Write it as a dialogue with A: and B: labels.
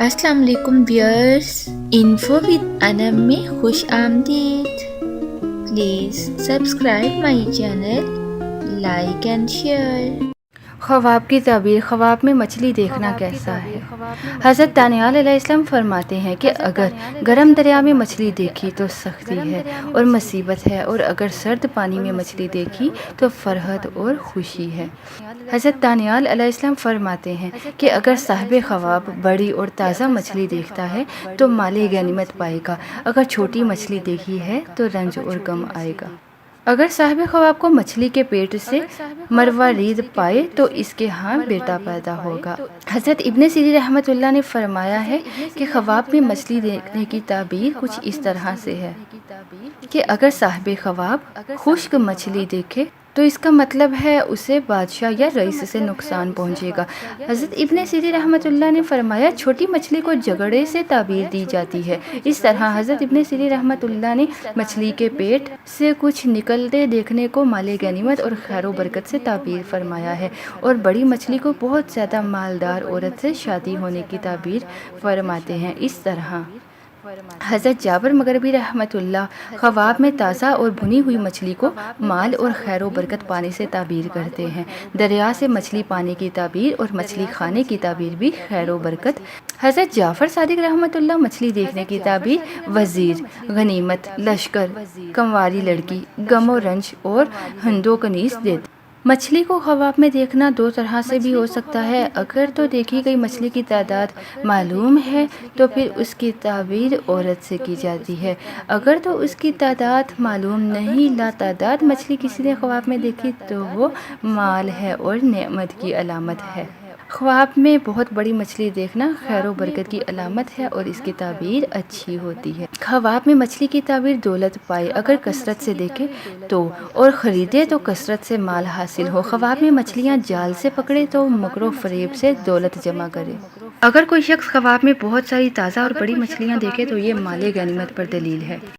A: السلام علیکم wears, info with انم میں خوش آمدید۔ Please subscribe my channel, like and share.
B: خواب کی تعبیر۔ خواب میں مچھلی دیکھنا کیسا ہے؟ حضرت دانیال علیہ السلام فرماتے ہیں کہ اگر گرم دریا میں مچھلی دیکھی تو سختی ہے اور مصیبت ہے، اور اگر سرد پانی میں مچھلی دیکھی تو فرحت اور خوشی ہے۔ حضرت دانیال علیہ السلام فرماتے ہیں کہ اگر صاحب خواب بڑی اور تازہ مچھلی دیکھتا ہے تو مال غنیمت پائے گا، اگر چھوٹی مچھلی دیکھی ہے تو رنج اور غم آئے گا۔ اگر صاحب خواب کو مچھلی کے پیٹ سے مروارید پائے تو اس کے ہاں بیٹا پیدا ہوگا۔ حضرت ابن سیرین رحمۃ اللہ نے فرمایا ہے کہ خواب میں مچھلی دیکھنے کی تعبیر کچھ اس طرح سے ہے کہ اگر صاحب خواب خشک مچھلی دیکھے تو اس کا مطلب ہے اسے بادشاہ یا رئیس سے نقصان پہنچے گا۔ حضرت ابن سیرین رحمۃ اللہ نے فرمایا چھوٹی مچھلی کو جھگڑے سے تعبیر دی جاتی ہے۔ اس طرح حضرت ابن سیرین رحمۃ اللہ نے مچھلی کے پیٹ سے کچھ نکلتے دیکھنے کو مال غنیمت اور خیر و برکت سے تعبیر فرمایا ہے، اور بڑی مچھلی کو بہت زیادہ مالدار عورت سے شادی ہونے کی تعبیر فرماتے ہیں۔ اس طرح حضرت جابر مغربی رحمۃ اللہ خواب میں تازہ اور بھنی ہوئی مچھلی کو مال اور خیر و برکت پانے سے تعبیر کرتے ہیں۔ دریا سے مچھلی پانے کی تعبیر اور مچھلی کھانے کی تعبیر بھی خیر و برکت۔ حضرت جعفر صادق رحمۃ اللہ مچھلی دیکھنے کی تعبیر وزیر، غنیمت، لشکر، کنواری لڑکی، غم و رنج اور ہند و کنیز دیتے۔ مچھلی کو خواب میں دیکھنا دو طرح سے بھی ہو سکتا ہے۔ اگر تو دیکھی گئی مچھلی کی تعداد معلوم ہے تو پھر اس کی تعبیر عورت سے کی جاتی ہے، اگر تو اس کی تعداد معلوم نہیں، لا تعداد مچھلی کسی نے خواب میں دیکھی تو وہ مال ہے اور نعمت کی علامت ہے۔ خواب میں بہت بڑی مچھلی دیکھنا خیر و برکت کی علامت ہے اور اس کی تعبیر اچھی ہوتی ہے۔ خواب میں مچھلی کی تعبیر دولت پائے، اگر کثرت سے دیکھے تو اور خریدے تو کثرت سے مال حاصل ہو۔ خواب میں مچھلیاں جال سے پکڑے تو مکر و فریب سے دولت جمع کرے۔ اگر کوئی شخص خواب میں بہت ساری تازہ اور بڑی مچھلیاں دیکھے تو یہ مال غنیمت پر دلیل ہے۔